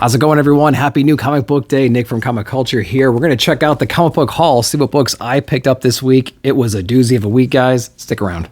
How's it going, everyone? Happy new comic book day. Nick from Comic Culture here. We're going to check out the comic book haul, see what books I picked up this week. It was a doozy of a week, guys. Stick around.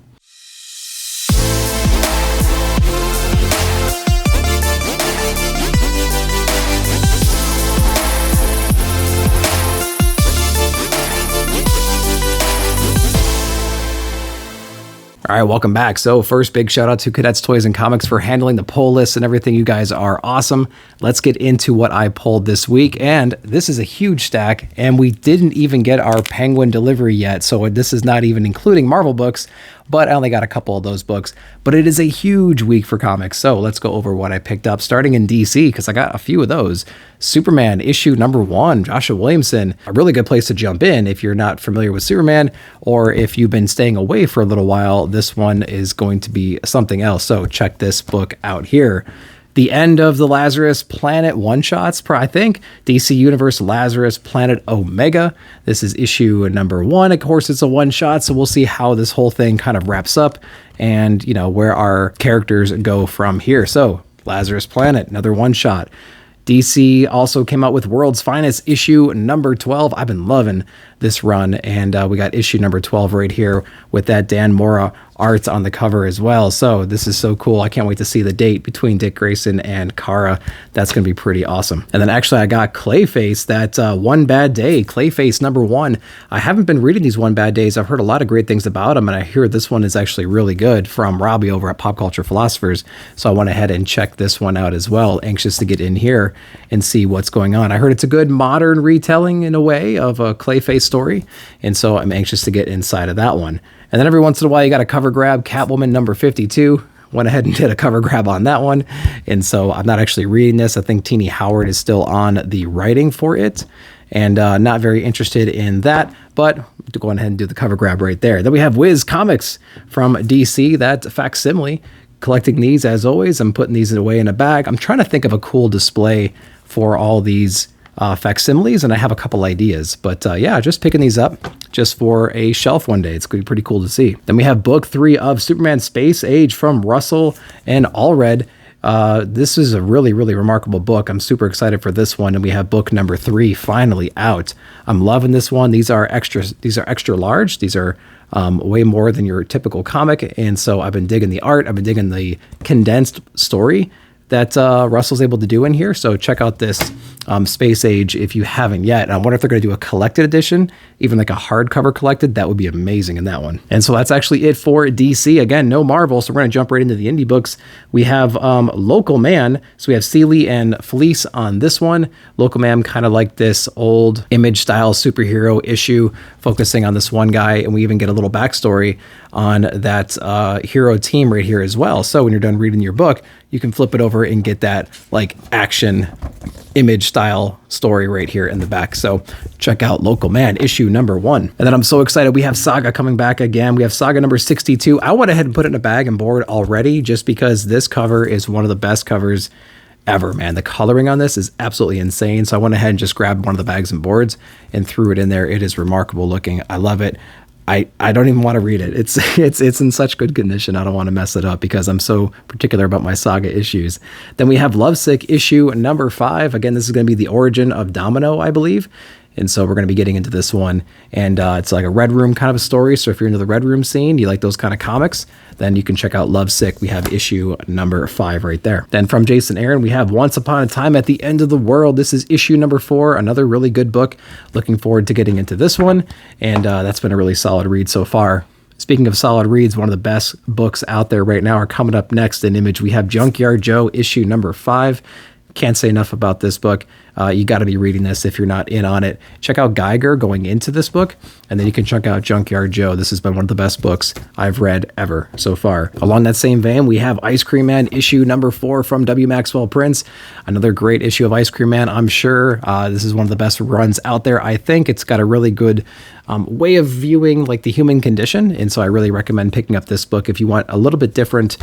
All right, welcome back. So first, big shout out to Cadets Toys and Comics for handling the poll list and everything. You guys are awesome. Let's get into what I pulled this week. And this is a huge stack, and we didn't even get our Penguin delivery yet. So this is not even including Marvel books, but I only got a couple of those books. But it is a huge week for comics. So let's go over what I picked up, starting in DC, because I got a few of those. Superman issue #1, Joshua Williamson. A really good place to jump in if you're not familiar with Superman, or if you've been staying away for a little while. This one is going to be something else. So check this book out here. The end of the Lazarus Planet one-shots, I think. DC Universe Lazarus Planet Omega. This is issue #1. Of course, it's a one-shot, so we'll see how this whole thing kind of wraps up and, you know, where our characters go from here. So, Lazarus Planet, another one-shot. DC also came out with World's Finest issue #12. I've been loving this run, and we got issue #12 right here with that Dan Mora art on the cover as well. So this is so cool. I can't wait to see the date between Dick Grayson and Kara. That's going to be pretty awesome. And then actually I got Clayface, that One Bad Day, Clayface #1. I haven't been reading these One Bad Days. I've heard a lot of great things about them, and I hear this one is actually really good from Robbie over at Pop Culture Philosophers. So I went ahead and checked this one out as well. Anxious to get in here and see what's going on. I heard it's a good modern retelling in a way of a Clayface story, and so I'm anxious to get inside of that one. And then every once in a while you got a cover grab, Catwoman #52. Went ahead and did a cover grab on that one, and so I'm not actually reading this. I think Teenie Howard is still on the writing for it, and not very interested in that, but to go ahead and do the cover grab right there. Then we have Whiz Comics from DC, that facsimile. Collecting these as always. I'm putting these away in a bag. I'm trying to think of a cool display for all these facsimiles, and I have a couple ideas, but yeah, just picking these up just for a shelf one day. It's going to be pretty cool to see. Then we have book 3 of Superman Space Age from Russell and Allred. This is a really, really remarkable book. I'm super excited for this one. And we have book #3 finally out. I'm loving this one. These are extra large. These are way more than your typical comic. And so I've been digging the art. I've been digging the condensed story that Russell's able to do in here. So check out this Space Age if you haven't yet. And I wonder if they're going to do a collected edition, even like a hardcover collected. That would be amazing in that one. And so that's actually it for DC. Again, no Marvel. So we're going to jump right into the indie books. We have Local Man. So we have Seeley and Felice on this one. Local Man, kind of like this old Image style superhero issue, focusing on this one guy. And we even get a little backstory on that hero team right here as well. So when you're done reading your book, you can flip it over and get that like action Image style story right here in the back. So check out Local Man issue #1. And then I'm so excited. We have Saga coming back again. We have Saga #62. I went ahead and put it in a bag and board already just because this cover is one of the best covers ever, man. The coloring on this is absolutely insane. So I went ahead and just grabbed one of the bags and boards and threw it in there. It is remarkable looking. I love it. I don't even want to read it. It's in such good condition. I don't want to mess it up because I'm so particular about my Saga issues. Then we have Lovesick issue #5. Again, this is going to be the origin of Domino, I believe. And so we're going to be getting into this one. And it's like a Red Room kind of a story. So if you're into the Red Room scene, you like those kind of comics, then you can check out Lovesick. We have issue #5 right there. Then from Jason Aaron, we have Once Upon a Time at the End of the World. This is issue #4, another really good book. Looking forward to getting into this one. And that's been a really solid read so far. Speaking of solid reads, one of the best books out there right now are coming up next in Image. We have Junkyard Joe issue #5. Can't say enough about this book. You got to be reading this if you're not in on it. Check out Geiger going into this book, and then you can check out Junkyard Joe. This has been one of the best books I've read ever so far. Along that same vein, we have Ice Cream Man issue #4 from W. Maxwell Prince. Another great issue of Ice Cream Man, I'm sure. This is one of the best runs out there. I think it's got a really good way of viewing like the human condition, and so I really recommend picking up this book if you want a little bit different,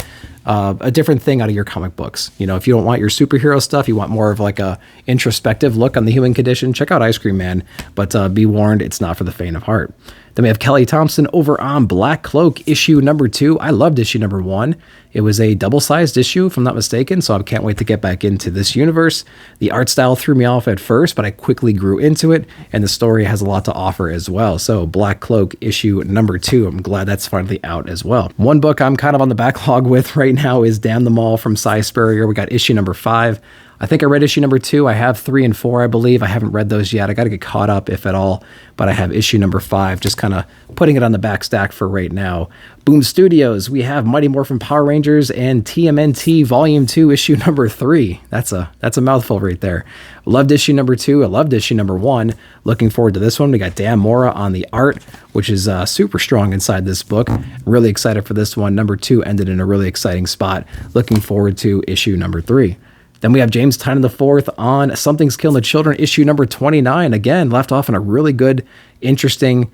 a different thing out of your comic books. You know, if you don't want your superhero stuff, you want more of like a introspective look on the human condition, check out Ice Cream Man, but be warned, it's not for the faint of heart. Then we have Kelly Thompson over on Black Cloak, issue number 2. I loved issue number 1. It was a double-sized issue, if I'm not mistaken, so I can't wait to get back into this universe. The art style threw me off at first, but I quickly grew into it, and the story has a lot to offer as well. So Black Cloak, issue number 2. I'm glad that's finally out as well. One book I'm kind of on the backlog with right now is Damn Them All from Cy Spurrier. We got issue number 5. I think I read issue number 2. I have 3 and 4, I believe. I haven't read those yet. I got to get caught up, if at all. But I have issue number 5, just kind of putting it on the back stack for right now. Boom Studios, we have Mighty Morphin Power Rangers and TMNT Volume 2, issue number 3. That's a mouthful right there. Loved issue number 2. I loved issue number 1. Looking forward to this one. We got Dan Mora on the art, which is super strong inside this book. Really excited for this one. Number 2 ended in a really exciting spot. Looking forward to issue number 3. Then we have James Tynion IV on Something's Killing the Children, issue number 29. Again, left off in a really good, interesting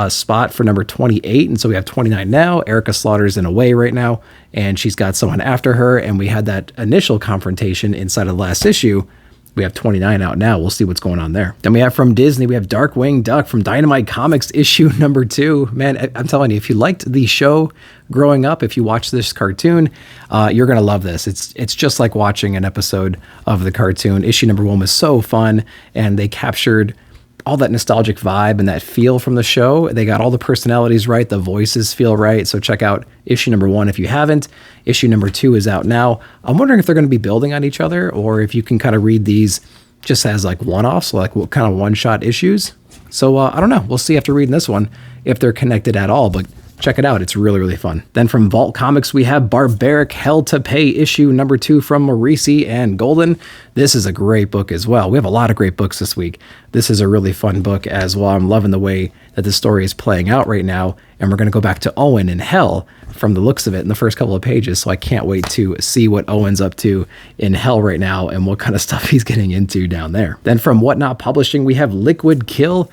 spot for number 28. And so we have 29 now. Erica Slaughter's in a way right now, and she's got someone after her. And we had that initial confrontation inside of the last issue. We have 29 out now. We'll see what's going on there. Then we have from Disney, we have Darkwing Duck from Dynamite Comics, issue number 2. Man, I'm telling you, if you liked the show growing up, if you watch this cartoon, you're going to love this. It's just like watching an episode of the cartoon. Issue number 1 was so fun, and they captured all that nostalgic vibe and that feel from the show. They got all the personalities right. The voices feel right. So check out issue number 1 if you haven't. Issue number 2 is out now. I'm wondering if they're going to be building on each other, or if you can kind of read these just as like one-offs, like what kind of one-shot issues. So I don't know. We'll see after reading this one if they're connected at all, but check it out. It's really, really fun. Then from Vault Comics, we have Barbaric Hell to Pay, issue number 2 from Morisi and Golden. This is a great book as well. We have a lot of great books this week. This is a really fun book as well. I'm loving the way that the story is playing out right now. And we're going to go back to Owen in Hell from the looks of it in the first couple of pages. So I can't wait to see what Owen's up to in Hell right now and what kind of stuff he's getting into down there. Then from Whatnot Publishing, we have Liquid Kill.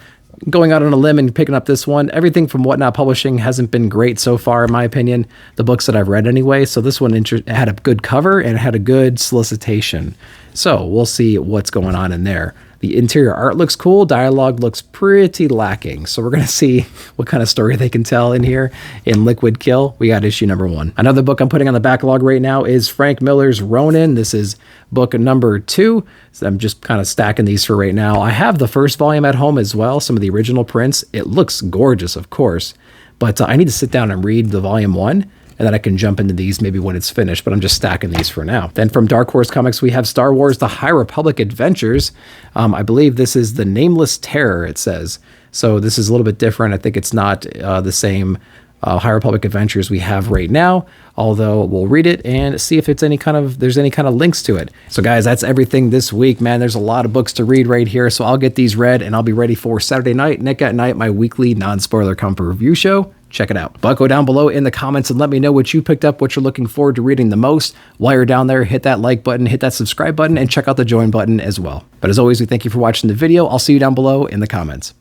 Going out on a limb and picking up this one. Everything from Whatnot Publishing hasn't been great so far, in my opinion, the books that I've read anyway. So this one had a good cover and had a good solicitation. So we'll see what's going on in there. The interior art looks cool. Dialogue looks pretty lacking. So we're going to see what kind of story they can tell in here in Liquid Kill. We got issue number 1. Another book I'm putting on the backlog right now is Frank Miller's Ronin. This is book number 2. So I'm just kind of stacking these for right now. I have the first volume at home as well, some of the original prints. It looks gorgeous, of course, but I need to sit down and read the volume 1. And then I can jump into these maybe when it's finished, but I'm just stacking these for now. Then from Dark Horse Comics, we have Star Wars The High Republic Adventures. I believe this is The Nameless Terror, it says. So this is a little bit different. I think it's not the same High Republic Adventures we have right now, although we'll read it and see if there's any kind of links to it. So guys, that's everything this week, man. There's a lot of books to read right here, so I'll get these read and I'll be ready for Saturday night, Nick at Night, my weekly non-spoiler comic review show. Check it out. But go down below in the comments and let me know what you picked up, what you're looking forward to reading the most. While you're down there, hit that like button, hit that subscribe button, and check out the join button as well. But as always, we thank you for watching the video. I'll see you down below in the comments.